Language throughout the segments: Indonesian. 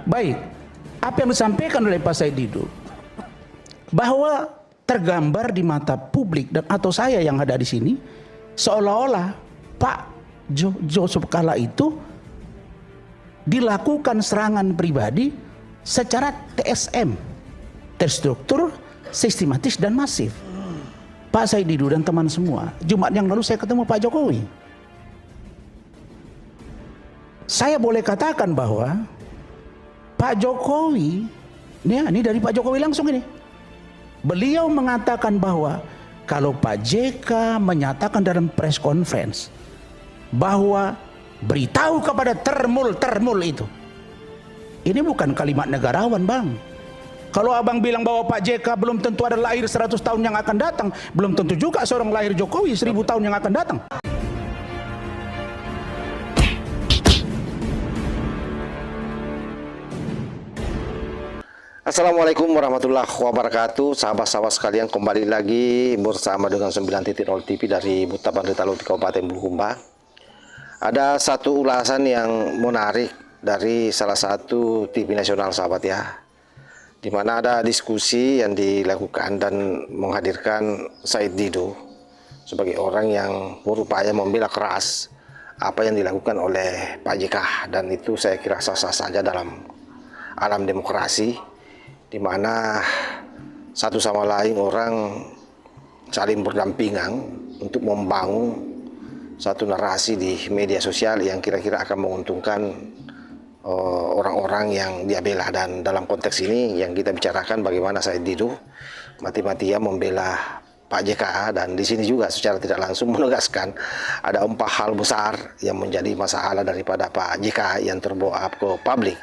Baik, apa yang disampaikan oleh Pak Said Didu bahwa tergambar di mata publik dan atau saya yang ada di sini seolah-olah Pak Yusuf Kalla itu dilakukan serangan pribadi secara TSM, terstruktur, sistematis dan masif. Pak Said Didu dan teman semua, Jumat yang lalu saya ketemu Pak Jokowi. Saya boleh katakan bahwa Pak Jokowi, ini dari Pak Jokowi langsung ini. Beliau mengatakan bahwa kalau Pak JK menyatakan dalam press conference bahwa beritahu kepada termul itu. Ini bukan kalimat negarawan, Bang. Kalau abang bilang bahwa Pak JK belum tentu ada lahir 100 tahun yang akan datang, belum tentu juga seorang lahir Jokowi 1000 tahun yang akan datang. Assalamualaikum warahmatullahi wabarakatuh. Sahabat-sahabat sekalian, kembali lagi bersama dengan 9.0 TV dari Buta Bandar Talu Kabupaten Bulukumba. Ada satu ulasan yang menarik dari salah satu TV nasional, sahabat ya, di mana ada diskusi yang dilakukan dan menghadirkan Said Didu sebagai orang yang berupaya membela keras apa yang dilakukan oleh Pak JK, dan itu saya kira sah-sah saja dalam alam demokrasi, di mana satu sama lain orang saling berdampingan untuk membangun satu narasi di media sosial yang kira-kira akan menguntungkan orang-orang yang dia bela. Dan dalam konteks ini yang kita bicarakan bagaimana Said Didu mati-matian membela Pak JK, dan di sini juga secara tidak langsung menegaskan ada 4 hal besar yang menjadi masalah daripada Pak JK yang terbawa ke publik,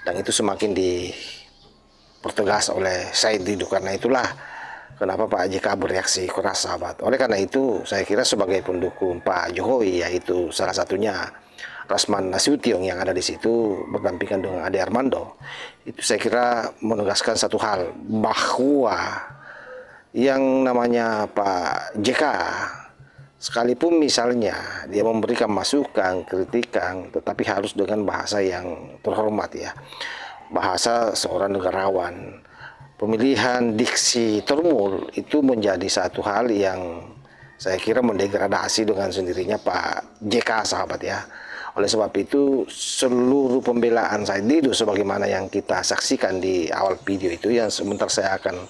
dan itu semakin dipertegas oleh Said Didu. Karena itulah kenapa Pak JK bereaksi keras, sahabat. Oleh karena itu saya kira sebagai pendukung Pak Jokowi, yaitu salah satunya Rasman Nasution yang ada di situ berdampingan dengan Ade Armando, itu saya kira menegaskan satu hal, bahwa yang namanya Pak JK sekalipun misalnya dia memberikan masukan, kritikan, tetapi harus dengan bahasa yang terhormat ya, bahasa seorang negarawan. Pemilihan diksi termul itu menjadi satu hal yang saya kira mendegradasi dengan sendirinya Pak JK, sahabat ya. Oleh sebab itu seluruh pembelaan Said Didu sebagaimana yang kita saksikan di awal video itu, yang sebentar saya akan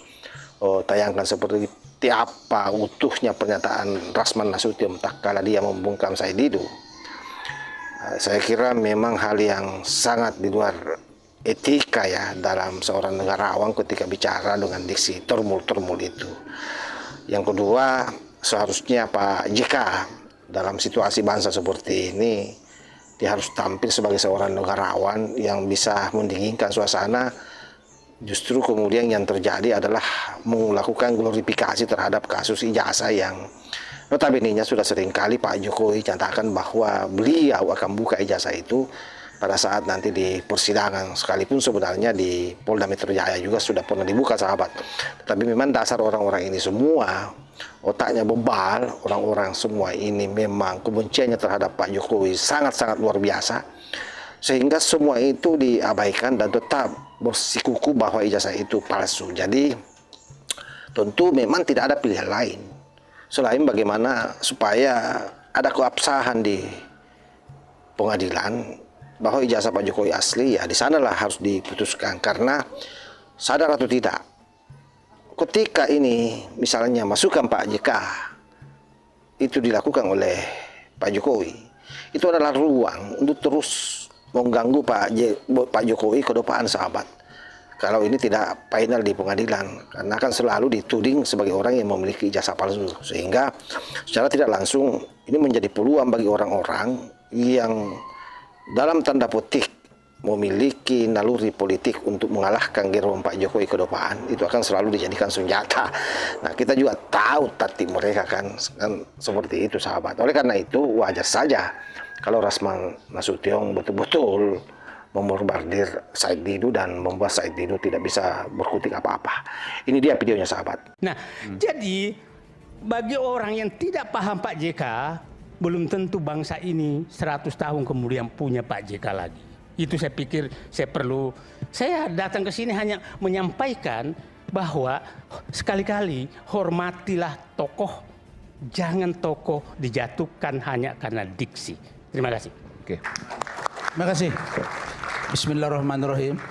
tayangkan seperti apa utuhnya pernyataan Rasman Nasution tak kala dia membungkam Said Didu. Saya kira memang hal yang sangat di luar etika ya dalam seorang negarawan ketika bicara dengan diksi termul-termul itu. Yang kedua, seharusnya Pak JK dalam situasi bangsa seperti ini dia harus tampil sebagai seorang negarawan yang bisa mendinginkan suasana. Justru kemudian yang terjadi adalah melakukan glorifikasi terhadap kasus ijazah yang notabene-nya sudah seringkali Pak Jokowi nyatakan bahwa beliau akan buka ijazah itu pada saat nanti di persidangan, sekalipun sebenarnya di Polda Metro Jaya juga sudah pernah dibuka, sahabat. Tetapi memang dasar orang-orang ini semua otaknya bebal, orang-orang semua ini memang kebenciannya terhadap Pak Jokowi sangat-sangat luar biasa, sehingga semua itu diabaikan dan tetap bersikukuh bahwa ijazah itu palsu. Jadi tentu memang tidak ada pilihan lain selain bagaimana supaya ada keabsahan di pengadilan bahwa ijazah Pak Jokowi asli, ya di sanalah harus diputuskan. Karena sadar atau tidak, ketika ini misalnya masukan Pak JK itu dilakukan oleh Pak Jokowi, itu adalah ruang untuk terus mengganggu Pak Jokowi ke depan, sahabat. Kalau ini tidak final di pengadilan, karena akan selalu dituding sebagai orang yang memiliki ijazah palsu, sehingga secara tidak langsung ini menjadi peluang bagi orang-orang yang dalam tanda petik memiliki naluri politik untuk mengalahkan gerbong Pak Jokowi ke depan. Itu akan selalu dijadikan senjata. Nah, kita juga tahu taktik mereka kan seperti itu, sahabat. Oleh karena itu wajar saja kalau Rasman Nasution betul-betul membombardir Said Didu dan membuat Said Didu tidak bisa berkutik apa-apa. Ini dia videonya, sahabat. Nah, jadi bagi orang yang tidak paham Pak JK, belum tentu bangsa ini 100 tahun kemudian punya Pak JK lagi. Itu saya pikir saya datang ke sini hanya menyampaikan bahwa sekali-kali hormatilah tokoh, jangan tokoh dijatuhkan hanya karena diksi. Terima kasih. Oke. Terima kasih. Bismillahirrahmanirrahim.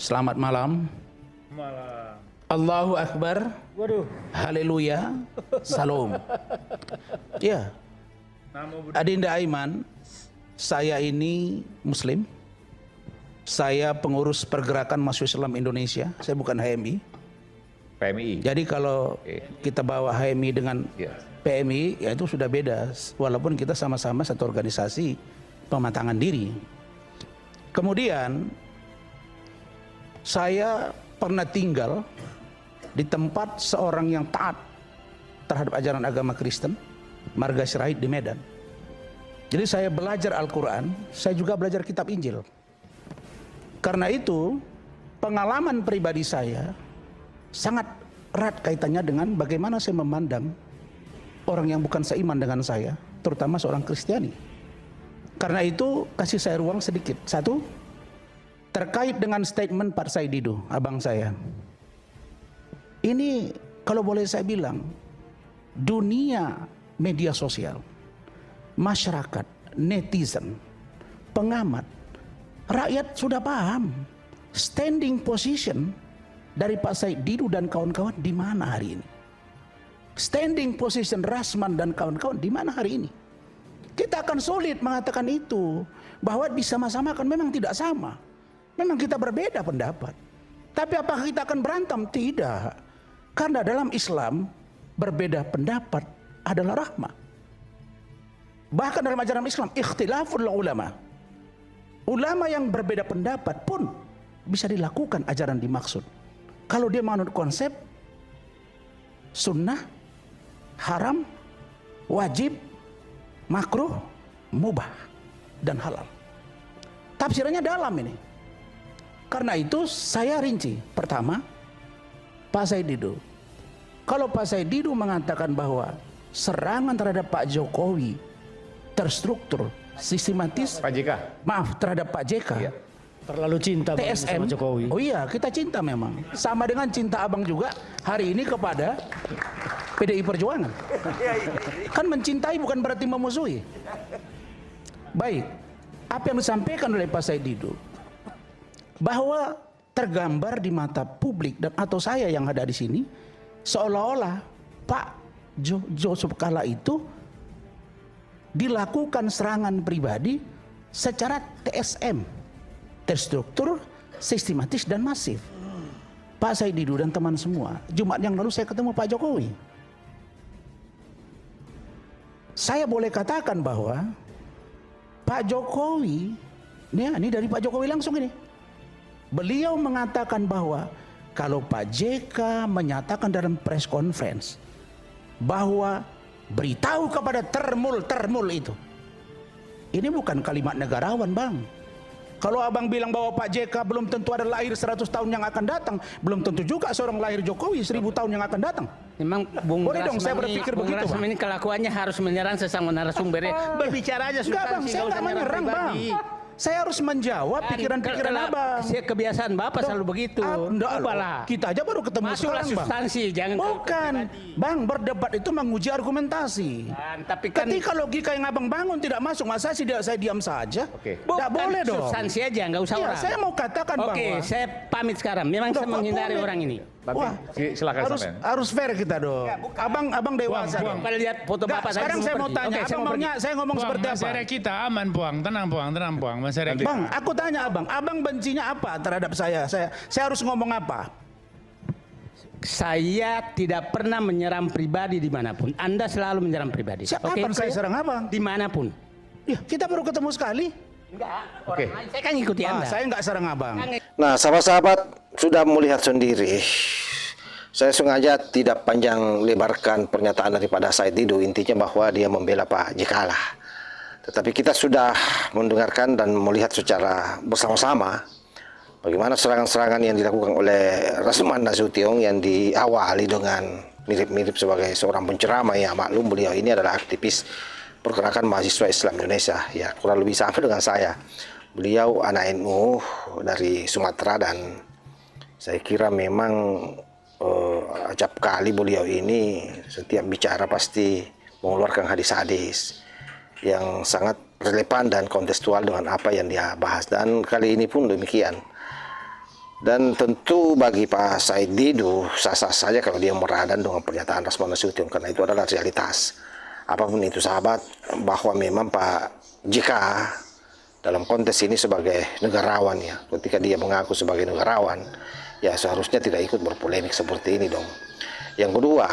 Selamat malam. Allahu Akbar. Waduh. Haleluya. Salam. Ya. Adinda Aiman, saya ini Muslim. Saya pengurus pergerakan Mahasiswa Islam Indonesia. Saya bukan HMI. PMI. Jadi kalau kita bawa HMI dengan PMI, ya itu sudah beda. Walaupun kita sama-sama satu organisasi pematangan diri. Kemudian saya pernah tinggal di tempat seorang yang taat terhadap ajaran agama Kristen, Marga Sirait di Medan. Jadi saya belajar Al-Quran, saya juga belajar kitab Injil. Karena itu pengalaman pribadi saya sangat erat kaitannya dengan bagaimana saya memandang orang yang bukan seiman dengan saya, terutama seorang Kristiani. Karena itu kasih saya ruang sedikit. Satu, terkait dengan statement Pak Said Didu, abang saya. Ini kalau boleh saya bilang, dunia media sosial, masyarakat, netizen, pengamat, rakyat sudah paham standing position dari Pak Said Didu dan kawan-kawan di mana hari ini. Standing position Rasman dan kawan-kawan di mana hari ini. Kita akan sulit mengatakan itu, bahwa disama-samakan memang tidak sama. Memang kita berbeda pendapat. Tapi apakah kita akan berantem? Tidak. Karena dalam Islam berbeda pendapat adalah rahmah. Bahkan dalam ajaran Islam ikhtilaful ulama. Ulama yang berbeda pendapat pun bisa dilakukan ajaran dimaksud. Kalau dia menganut konsep sunnah, haram, wajib, makruh, mubah, dan halal. Tafsirannya dalam ini. Karena itu saya rinci. Pertama, Pak Said Didu. Kalau Pak Said Didu mengatakan bahwa serangan terhadap Pak Jokowi terstruktur, sistematis, Pak JK. maaf, terhadap Pak JK. Iya. Terlalu cinta TSM. sama Jokowi. Oh iya, kita cinta memang. Sama dengan cinta abang juga hari ini kepada PDI Perjuangan. Kan mencintai bukan berarti memusuhi. Baik, apa yang disampaikan oleh Pak Said Didu, bahwa tergambar di mata publik dan atau saya yang ada di sini, seolah-olah Pak Yusuf Kalla itu dilakukan serangan pribadi secara TSM, terstruktur, sistematis dan masif. Pak Said Didu dan teman semua, Jumat yang lalu saya ketemu Pak Jokowi. Saya boleh katakan bahwa Pak Jokowi, ini dari Pak Jokowi langsung ini. Beliau mengatakan bahwa kalau Pak JK menyatakan dalam press conference bahwa beritahu kepada termul itu. Ini bukan kalimat negarawan, Bang. Kalau abang bilang bahwa Pak JK belum tentu ada lahir 100 tahun yang akan datang, belum tentu juga seorang lahir Jokowi 1000 tahun yang akan datang. Memang Bung Boleh dong saya berpikir Bung begitu, Rasman Bang. ini kelakuannya harus menyerang sesama narasumbernya. Berbicara aja Enggak, Bang, substansi, saya nggak usah enggak menyerang, Bang. pribadi. Saya harus menjawab pikiran-pikiran abang. Kebiasaan Bapak selalu begitu. Enggak, Ubahlah. kita aja baru ketemu Masuklah sekarang, Bang. substansi, jangan Bukan, pribadi. Bang, berdebat itu menguji argumentasi. Tapi kan Ketika logika yang abang bangun tidak masuk, masa sih saya diam saja? Oke. Tidak boleh dong. substansi aja, nggak usah Iya, orang. saya mau katakan bahwa. Oke, saya pamit sekarang. Memang Loh, saya kok menghindari boleh? orang ini. Tapi Wah, silakan harus sampean. harus fair kita dong. Abang dewasa. dong. Pada lihat foto Enggak, Bapak sekarang tadi saya mau pergi. tanya, Oke, saya abang mau maunya saya ngomong seperti apa? Masyarakat kita aman, Puang. Tenang, Puang. Masyarakat kita. Bang, aku tanya abang bencinya apa terhadap saya? Saya harus ngomong apa? Saya tidak pernah menyerang pribadi dimanapun. Anda selalu menyerang pribadi. Siapa kapan saya serang abang? Dimanapun. Ya, kita baru ketemu sekali. Enggak, Oke. orang lain. Saya kan ngikuti Anda. Saya nggak serang abang. Nah, sahabat-sahabat sudah melihat sendiri. Saya sengaja tidak panjang lebarkan pernyataan daripada Said Didu, intinya bahwa dia membela Pak JK lah. Tetapi kita sudah mendengarkan dan melihat secara bersama-sama bagaimana serangan-serangan yang dilakukan oleh Rasman Nasution yang diawali dengan mirip-mirip sebagai seorang penceramah. Ya, maklum beliau ini adalah aktivis pergerakan mahasiswa Islam Indonesia, ya kurang lebih sama dengan saya. Beliau anak NU dari Sumatera dan saya kira memang acap kali beliau ini setiap bicara pasti mengeluarkan hadis-hadis yang sangat relevan dan kontekstual dengan apa yang dia bahas, dan kali ini pun demikian. Dan tentu bagi Pak Said Didu sah-sah saja kalau dia meradan dengan pernyataan Rasman Nasution, karena itu adalah realitas. Apapun itu sahabat, bahwa memang Pak JK dalam konteks ini sebagai negarawan ya, ketika dia mengaku sebagai negarawan, ya seharusnya tidak ikut berpolemik seperti ini dong. Yang kedua,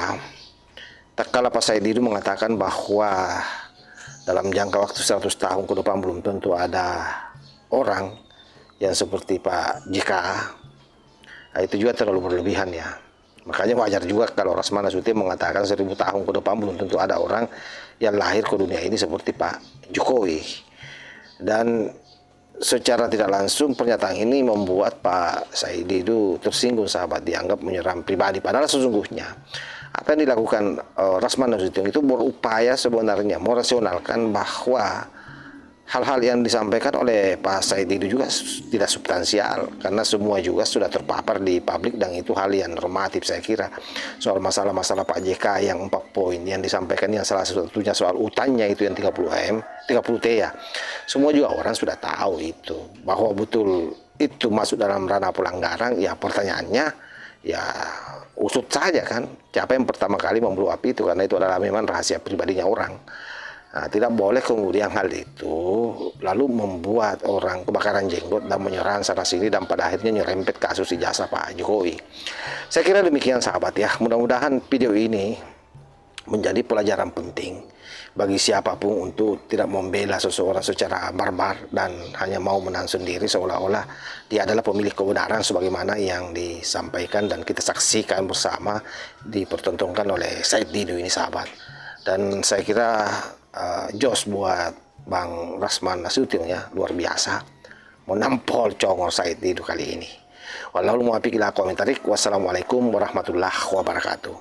tak kala Pak Said Didu mengatakan bahwa dalam jangka waktu 100 tahun ke depan belum tentu ada orang yang seperti Pak JK, nah, itu juga terlalu berlebihan ya. Makanya wajar juga kalau Rasman Nasution mengatakan 1000 tahun ke depan belum tentu ada orang yang lahir ke dunia ini seperti Pak Jokowi. Dan secara tidak langsung pernyataan ini membuat Pak Said Didu tersinggung sahabat, dianggap menyerang pribadi. Padahal sesungguhnya apa yang dilakukan Rasman Nasution itu berupaya sebenarnya merasionalkan bahwa hal-hal yang disampaikan oleh Pak Said Didu juga tidak substansial, karena semua juga sudah terpapar di publik dan itu hal yang normatif. Saya kira soal masalah-masalah Pak JK yang 4 poin yang disampaikan, yang salah satunya soal utangnya itu yang 30T ya, semua juga orang sudah tahu itu, bahwa betul itu masuk dalam ranah pelanggaran. Ya pertanyaannya ya usut saja kan, siapa yang pertama kali memblow up itu, karena itu adalah memang rahasia pribadinya orang. Nah, tidak boleh kemudian hal itu lalu membuat orang kebakaran jenggot dan menyerang sana sini dan pada akhirnya nyerempet kasus ijazah Pak Jokowi. Saya kira demikian sahabat ya. Mudah-mudahan video ini menjadi pelajaran penting bagi siapapun untuk tidak membela seseorang secara barbar dan hanya mau menang sendiri seolah-olah dia adalah pemilik kebenaran sebagaimana yang disampaikan dan kita saksikan bersama dipertontonkan oleh Said Didu ini sahabat. Dan saya kira jos buat Bang Rasman Nasution ya, luar biasa menampol congor Said Didu kali ini. Wallahul muwaffiq ila aqwamit thoriq. Wassalamualaikum warahmatullahi wabarakatuh.